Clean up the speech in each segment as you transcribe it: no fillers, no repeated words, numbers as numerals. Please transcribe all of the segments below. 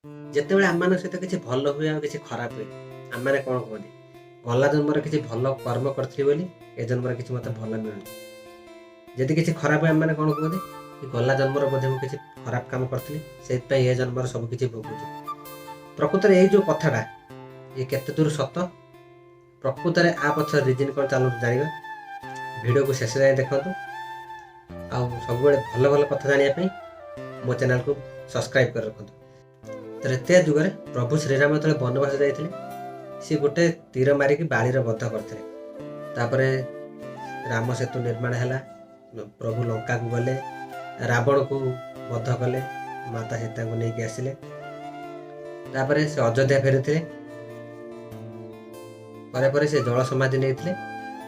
ଯେତେବେଳେ ଆମମାନଙ୍କ ସହିତ କିଛି ଭଲ ହୁଏ ଆଉ କିଛି ଖରାପ ହୁଏ, ଆମମାନେ କ'ଣ କୁହନ୍ତି? ଗଲା ଜନ୍ମରେ କିଛି ଭଲ କର୍ମ କରିଥିଲି ବୋଲି ଏ ଜନ୍ମରେ କିଛି ମୋତେ ଭଲ ମିଳୁନି। ଯଦି କିଛି ଖରାପ ହୁଏ ଆମମାନେ କ'ଣ କୁହନ୍ତି? କି ଗଲା ଜନ୍ମରେ ବୋଧେ ମୁଁ କିଛି ଖରାପ କାମ କରିଥିଲି, ସେଇଥିପାଇଁ ଏ ଜନ୍ମରେ ସବୁ କିଛି ଭୋଗୁଛି। ପ୍ରକୃତରେ ଏଇ ଯେଉଁ କଥାଟା, ଇଏ କେତେ ଦୂର ସତ? ପ୍ରକୃତରେ ଆ ପଛରେ ରିଜିନ୍ କ'ଣ ଚାଲନ୍ତୁ ଜାଣିବା। ଭିଡ଼ିଓକୁ ଶେଷ ଯାଏଁ ଦେଖନ୍ତୁ। ଆଉ ସବୁବେଳେ ଭଲ ଭଲ କଥା ଜାଣିବା ପାଇଁ ମୋ ଚ୍ୟାନେଲକୁ ସବସ୍କ୍ରାଇବ୍ କରି ରଖନ୍ତୁ। ତ୍ରେତୟା ଯୁଗରେ ପ୍ରଭୁ ଶ୍ରୀରାମ ଯେତେବେଳେ ବନବାସ ଯାଇଥିଲେ, ସେ ଗୋଟେ ତୀର ମାରିକି ବାଳିର ବଧ କରିଥିଲେ। ତାପରେ ରାମ ସେତୁ ନିର୍ମାଣ ହେଲା, ପ୍ରଭୁ ଲଙ୍କାକୁ ଗଲେ, ରାବଣକୁ ବଧ କଲେ, ମାତା ସୀତାଙ୍କୁ ନେଇକି ଆସିଲେ। ତାପରେ ସେ ଅଯୋଧ୍ୟା ଫେରିଥିଲେ। ପରେ ପରେ ସେ ଜଳ ସମାଧି ନେଇଥିଲେ।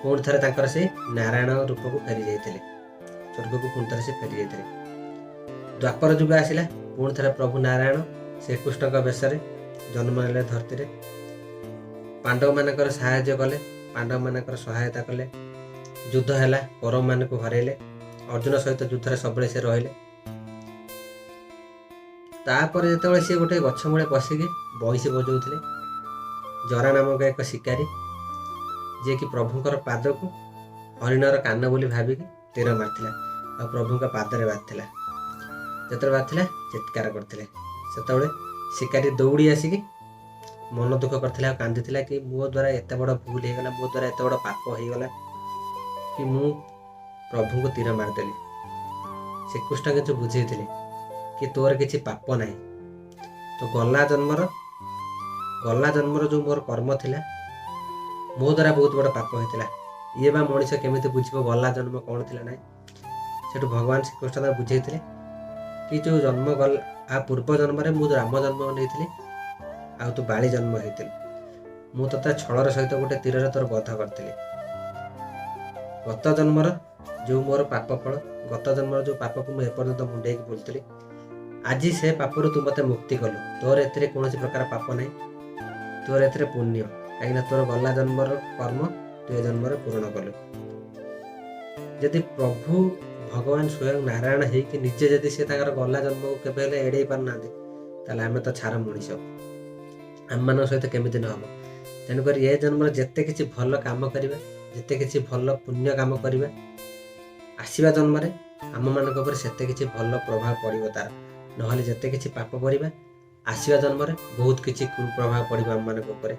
ପୁଣି ଥରେ ତାଙ୍କର ସେ ନାରାୟଣ ରୂପକୁ ଫେରି ଯାଇଥିଲେ, ସ୍ୱର୍ଗକୁ ପୁଣି ଥରେ ସେ ଫେରି ଯାଇଥିଲେ। ଦ୍ୱାପର ଯୁଗ ଆସିଲା, ପୁଣି ଥରେ ପ୍ରଭୁ ନାରାୟଣ ଶ୍ରୀକୃଷ୍ଣଙ୍କ ବେଶରେ ଜନ୍ମ ନେଲେ ଧରତୀରେ। ପାଣ୍ଡବମାନଙ୍କର ସାହାଯ୍ୟ କଲେ, ପାଣ୍ଡବମାନଙ୍କର ସହାୟତା କଲେ। ଯୁଦ୍ଧ ହେଲା, କୌରବମାନଙ୍କୁ ହରାଇଲେ। ଅର୍ଜୁନ ସହିତ ଯୁଦ୍ଧରେ ସବୁବେଳେ ସେ ରହିଲେ। ତାପରେ ଯେତେବେଳେ ସିଏ ଗୋଟେ ଗଛ ମୂଳେ ବସିକି ବଇଁଶୀ ବଜାଉଥିଲେ, ଜରା ନାମକ ଏକ ଶିକାରୀ, ଯିଏକି ପ୍ରଭୁଙ୍କର ପାଦକୁ ହରିଣର କାନ ବୋଲି ଭାବିକି ତୀର ମାରିଥିଲା, ଆଉ ପ୍ରଭୁଙ୍କ ପାଦରେ ବାଜିଥିଲା। ଯେତେବେଳେ ବାଜିଥିଲା ଚିତ୍କାର କରିଥିଲେ। ସେତେବେଳେ ଶିକାରୀ ଦୌଡ଼ି ଆସିକି ମନ ଦୁଃଖ କରିଥିଲା ଆଉ କାନ୍ଦିଥିଲା କି ମୋ ଦ୍ୱାରା ଏତେ ବଡ଼ ଭୁଲ ହେଇଗଲା, ମୋ ଦ୍ୱାରା ଏତେ ବଡ଼ ପାପ ହେଇଗଲା କି ମୁଁ ପ୍ରଭୁଙ୍କୁ ତୀର ମାରିଦେଲି। ଶ୍ରୀକୃଷ୍ଣ କିନ୍ତୁ ବୁଝେଇଥିଲେ କି ତୋର କିଛି ପାପ ନାହିଁ। ତ ଗଲା ଜନ୍ମର ଯେଉଁ ମୋର କର୍ମ ଥିଲା, ମୋ ଦ୍ୱାରା ବହୁତ ବଡ଼ ପାପ ହେଇଥିଲା। ଇଏ ବା ମଣିଷ କେମିତି ବୁଝିବ ଗଲା ଜନ୍ମ କ'ଣ ଥିଲା ନାହିଁ? ସେଠୁ ଭଗବାନ ଶ୍ରୀକୃଷ୍ଣ ତାକୁ ବୁଝେଇଥିଲେ କି ଯେଉଁ ଜନ୍ମ ଗଲା, ଆ ପୂର୍ବ ଜନ୍ମରେ ମୁଁ ରାମ ଜନ୍ମ ନେଇଥିଲି ଆଉ ତୁ ବାଳି ଜନ୍ମ ହେଇଥିଲୁ। ମୁଁ ତୋତେ ଛଳର ସହିତ ଗୋଟେ ତୀରରେ ତୋର ବଧ କରିଥିଲି। ଗତ ଜନ୍ମର ଯେଉଁ ମୋର ପାପ ଫଳ, ଗତ ଜନ୍ମର ଯେଉଁ ପାପକୁ ମୁଁ ଏପର୍ଯ୍ୟନ୍ତ ମୁଣ୍ଡେଇକି ବୁଲୁଥିଲି, ଆଜି ସେ ପାପରୁ ତୁ ମୋତେ ମୁକ୍ତି କଲୁ। ତୋର ଏଥିରେ କୌଣସି ପ୍ରକାର ପାପ ନାହିଁ, ତୋର ଏଥିରେ ପୁଣ୍ୟ, କାହିଁକିନା ତୋର ଗଲା ଜନ୍ମର କର୍ମ ତୁ ଏ ଜନ୍ମରେ ପୂରଣ କଲୁ। ଯଦି ପ୍ରଭୁ ଭଗବାନ ସ୍ୱୟଂ ନାରାୟଣ ହେଇକି ନିଜେ ଯଦି ସେ ତାଙ୍କର ଗଲା ଜନ୍ମକୁ କେବେ ହେଲେ ଏଡ଼େଇ ପାରୁନାହାନ୍ତି, ତାହେଲେ ଆମେ ତ ଛାର ମଣିଷ, ଆମମାନଙ୍କ ସହିତ କେମିତି ନ ହେବ? ତେଣୁକରି ଏ ଜନ୍ମରେ ଯେତେ କିଛି ଭଲ କାମ କରିବା, ଯେତେ କିଛି ଭଲ ପୁଣ୍ୟ କାମ କରିବା, ଆସିବା ଜନ୍ମରେ ଆମମାନଙ୍କ ଉପରେ ସେତେ କିଛି ଭଲ ପ୍ରଭାବ ପଡ଼ିବ ତାର। ନହେଲେ ଯେତେ କିଛି ପାପ କରିବା, ଆସିବା ଜନ୍ମରେ ବହୁତ କିଛି କୁପ୍ରଭାବ ପଡ଼ିବ ଆମମାନଙ୍କ ଉପରେ।